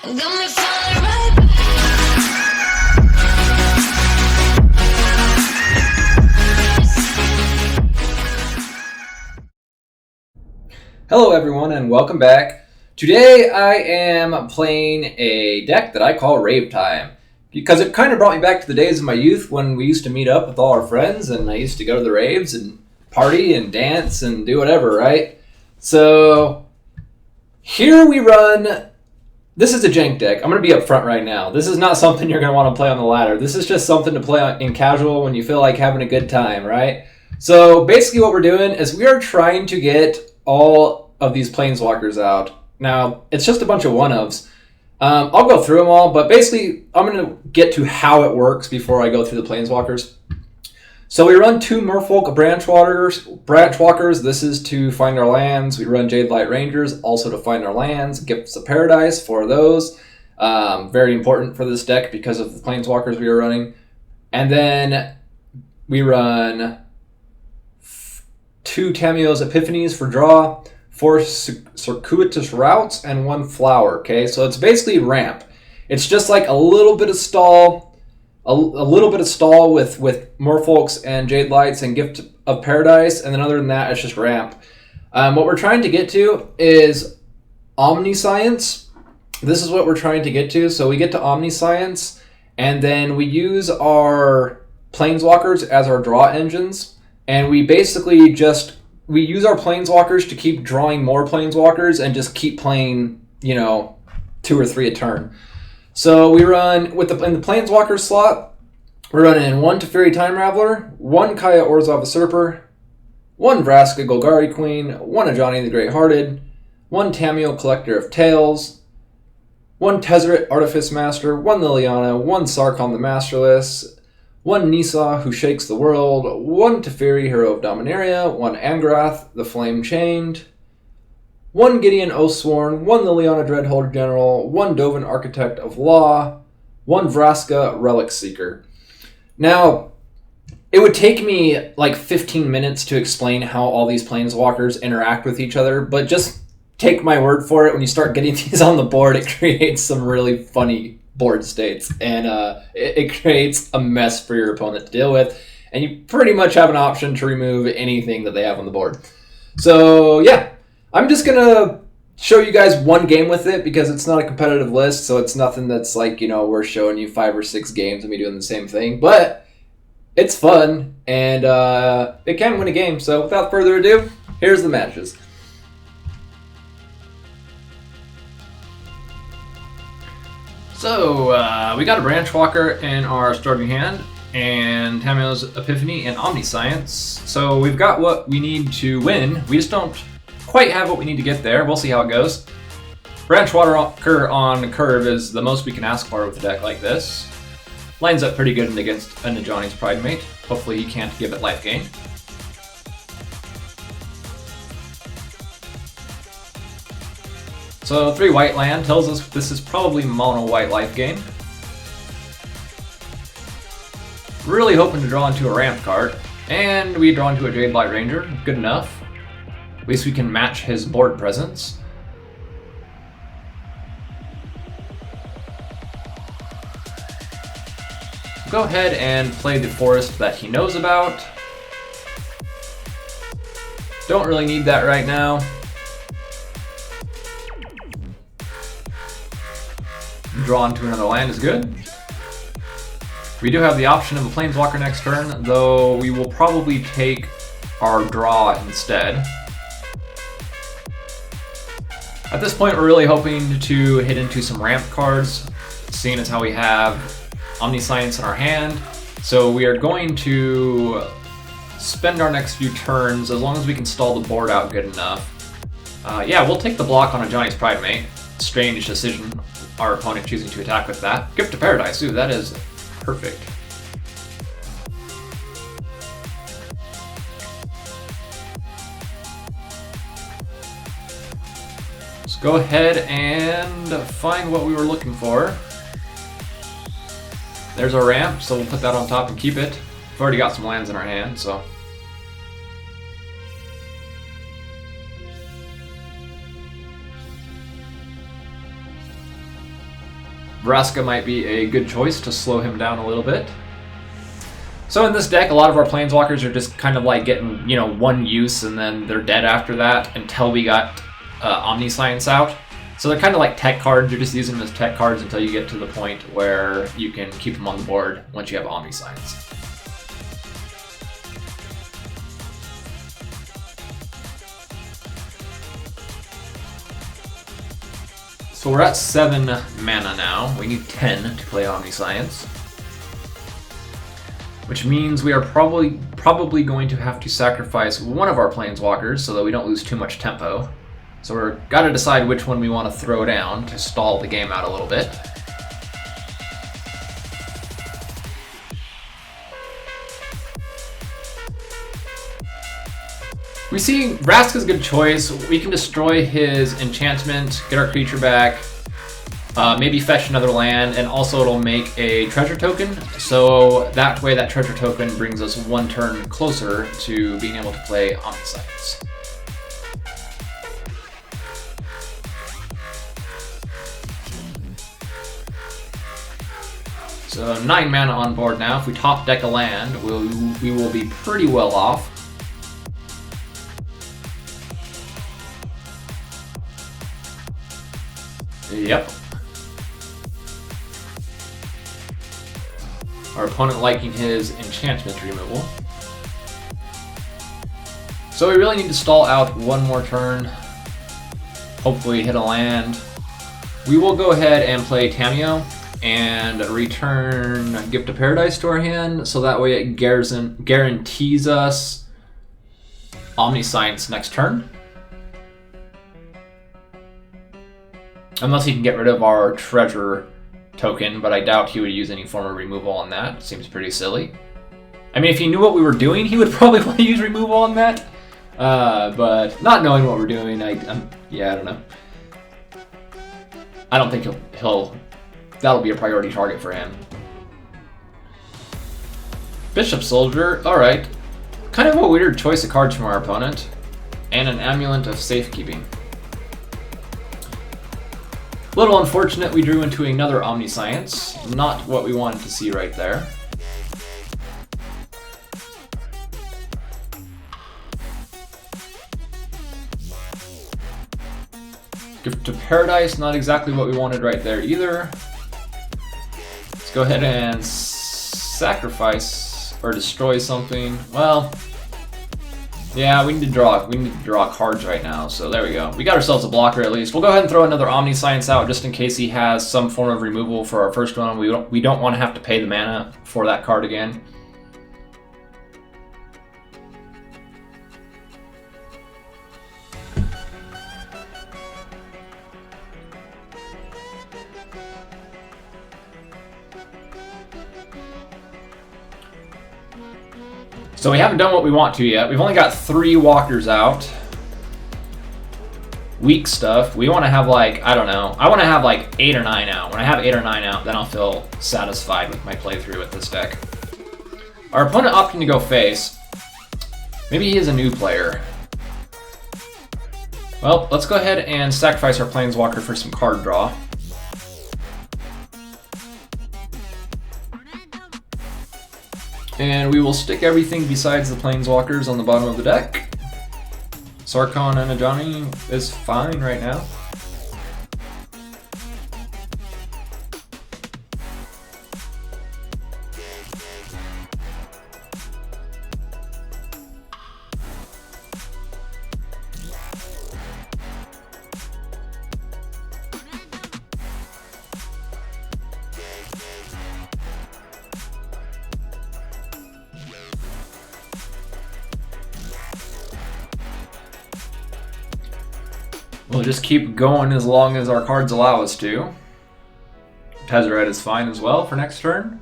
Got me falling right back. Hello everyone and welcome back. Today I am playing a deck that I call Rave Time because it kind of brought me back to the days of my youth when we used to meet up with all our friends and I used to go to the raves and party and dance and do whatever, right? So here we run. This is a jank deck. I'm going to be up front right now. This is not something you're going to want to play on the ladder. This is just something to play in casual when you feel like having a good time, right? So basically what we're doing is we are trying to get all of these planeswalkers out. Now, it's just a bunch of one-ofs. I'll go through them all, but basically I'm going to get to how it works before I go through the planeswalkers. So we run 2 Merfolk Branchwalkers. This is to find our lands. We run Jadelight Rangers, also to find our lands. Gifts of Paradise for those. Very important for this deck because of the planeswalkers we are running. And then we run 2 Tamiyos Epiphanies for draw, 4 Circuitous Routes, and 1 Flower, okay? So it's basically ramp. It's just like a little bit of stall, a little bit of stall with Merfolks and Jadelights and Gift of Paradise, and then other than that, it's just ramp. What we're trying to get to is Omniscience. This is what we're trying to get to. So we get to Omniscience, and then we use our Planeswalkers as our draw engines. And we basically we use our planeswalkers to keep drawing more planeswalkers and just keep playing, 2 or 3 a turn. So we run, in the planeswalker slot, we're running in 1 Teferi Time Raveler, 1 Kaya Orzhov Usurper, 1 Vraska Golgari Queen, 1 Ajani the Greathearted, 1 Tamiyo Collector of Tales, 1 Tezzeret Artifice Master, 1 Liliana, 1 Sarkhan the Masterless, 1 Nissa, who shakes the world, 1 Teferi, hero of Dominaria, 1 Angrath, the Flame Chained, 1 Gideon Oathsworn, 1 Liliana Dreadhorde General, 1 Dovin Architect of Law, 1 Vraska Relic Seeker. Now, it would take me like 15 minutes to explain how all these planeswalkers interact with each other, but just take my word for it, when you start getting these on the board, it creates some really funny board states, and it creates a mess for your opponent to deal with, and you pretty much have an option to remove anything that they have on the board. So yeah, I'm just gonna show you guys one game with it because it's not a competitive list, so it's nothing that's like, we're showing you 5 or 6 games and me doing the same thing, but it's fun, and it can win a game. So without further ado, here's the matches. So, we got a Branchwalker in our starting hand, and Tamiyo's Epiphany and Omniscience. So we've got what we need to win. We just don't quite have what we need to get there. We'll see how it goes. Branchwalker on curve is the most we can ask for with a deck like this. Lines up pretty good against an Ajani's Pridemate. Hopefully he can't give it life gain. So 3 white land tells us this is probably mono white life gain. Really hoping to draw into a ramp card, and we draw into a Jadelight Ranger. Good enough. At least we can match his board presence. Go ahead and play the forest that he knows about. Don't really need that right now. Draw into another land is good. We do have the option of a planeswalker next turn, though we will probably take our draw instead. At this point, we're really hoping to hit into some ramp cards, seeing as how we have Omniscience in our hand. So we are going to spend our next few turns, as long as we can stall the board out good enough. Yeah, we'll take the block on Ajani's Pridemate. Strange decision, our opponent choosing to attack with that. Gift of Paradise, ooh, that is perfect. Let's go ahead and find what we were looking for. There's our ramp, so we'll put that on top and keep it. We've already got some lands in our hand, so. Vraska might be a good choice to slow him down a little bit. So in this deck, a lot of our Planeswalkers are just kind of like getting, you know, one use and then they're dead after that until we got Omniscience out. So they're kind of like tech cards. You're just using them as tech cards until you get to the point where you can keep them on the board once you have Omniscience. So we're at 7 mana now. We need 10 to play Omniscience. Which means we are probably going to have to sacrifice one of our Planeswalkers so that we don't lose too much tempo. So we're got to decide which one we want to throw down to stall the game out a little bit. We see Vraska's a good choice. We can destroy his enchantment, get our creature back, maybe fetch another land, and also it'll make a treasure token. So that way that treasure token brings us one turn closer to being able to play Omniscience. So 9 mana on board now. If we top deck a land, we will be pretty well off. Yep. Our opponent liking his enchantment removal. So we really need to stall out one more turn. Hopefully hit a land. We will go ahead and play Tamiyo and return Gift of Paradise to our hand, so that way it guarantees us Omniscience next turn. Unless he can get rid of our treasure token, but I doubt he would use any form of removal on that. Seems pretty silly. I mean, if he knew what we were doing, he would probably want to use removal on that. But not knowing what we're doing, yeah, I don't know. I don't think that'll be a priority target for him. Bishop Soldier, alright. Kind of a weird choice of cards from our opponent. And an Amulet of Safekeeping. A little unfortunate we drew into another Omniscience. Not what we wanted to see right there. Gift of Paradise, not exactly what we wanted right there either. Let's go ahead and sacrifice or destroy something. Well, yeah, we need to draw cards right now, so there we go. We got ourselves a blocker at least. We'll go ahead and throw another Omniscience out just in case he has some form of removal for our first one. We don't want to have to pay the mana for that card again. So we haven't done what we want to yet. We've only got 3 walkers out. Weak stuff. We want to have like, I don't know. I want to have like 8 or 9 out. When I have 8 or 9 out, then I'll feel satisfied with my playthrough with this deck. Our opponent opting to go face. Maybe he is a new player. Well, let's go ahead and sacrifice our Planeswalker for some card draw. And we will stick everything besides the Planeswalkers on the bottom of the deck. Sarkhan and Ajani is fine right now. We'll just keep going as long as our cards allow us to. Tezzeret is fine as well for next turn.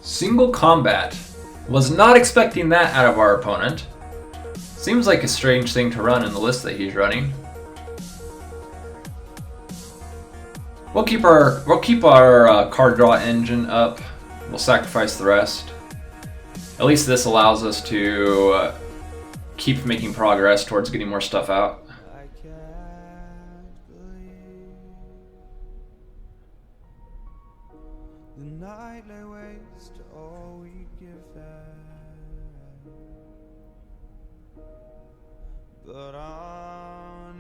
Single combat. Was not expecting that out of our opponent. Seems like a strange thing to run in the list that he's running. We'll keep our card draw engine up. We'll sacrifice the rest. At least this allows us to keep making progress towards getting more stuff out. But honestly,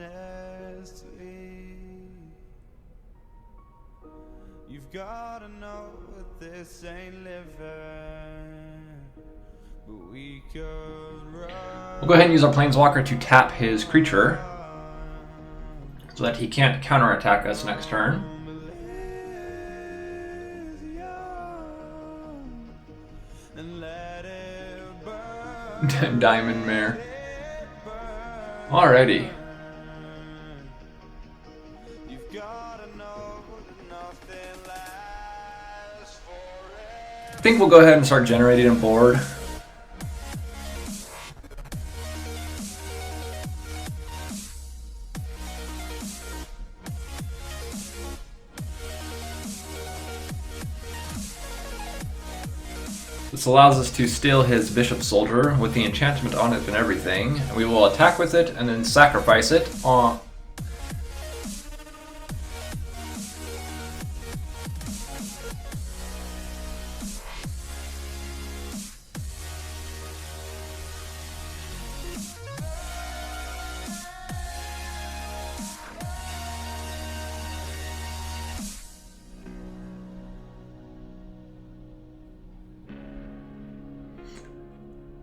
you've gotta know that this ain't living. But we could run. We'll go ahead and use our Planeswalker to tap his creature so that he can't counterattack us next turn. Diamond Mare. Alrighty. I think we'll go ahead and start generating a board. This allows us to steal his Bishop Soldier with the enchantment on it and everything. We will attack with it and then sacrifice it on.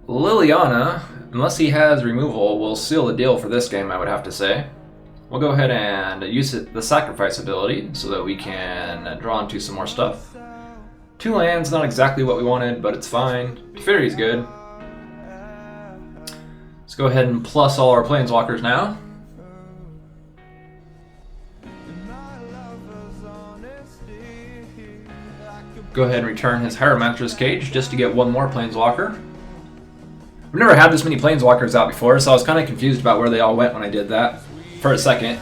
Liliana, unless he has removal, will seal the deal for this game, I would have to say. We'll go ahead and use the sacrifice ability so that we can draw into some more stuff. 2 lands, not exactly what we wanted, but it's fine. Teferi's good. Let's go ahead and plus all our Planeswalkers now. Go ahead and return his Hieromancer's Cage just to get 1 more Planeswalker. I've never had this many Planeswalkers out before, so I was kind of confused about where they all went when I did that for a second.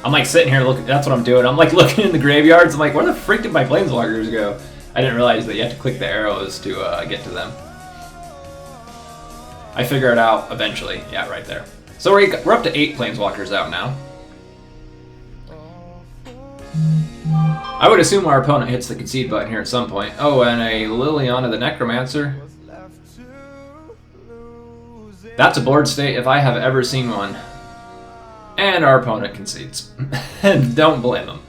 I'm like sitting here looking, that's what I'm doing. I'm like looking in the graveyards. I'm like, where the freak did my Planeswalkers go? I didn't realize that you have to click the arrows to get to them. I figure it out eventually. Yeah, right there. So we're up to 8 Planeswalkers out now. I would assume our opponent hits the concede button here at some point. Oh, and a Liliana the Necromancer. That's a board state if I have ever seen one. And our opponent concedes. Don't blame them.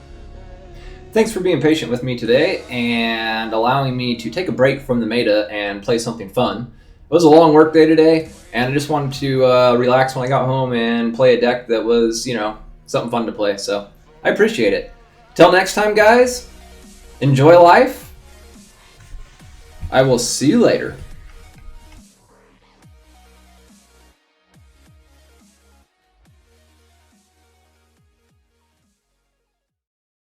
Thanks for being patient with me today and allowing me to take a break from the meta and play something fun. It was a long work day today, and I just wanted to relax when I got home and play a deck that was, you know, something fun to play. So I appreciate it. Till next time, guys, enjoy life. I will see you later.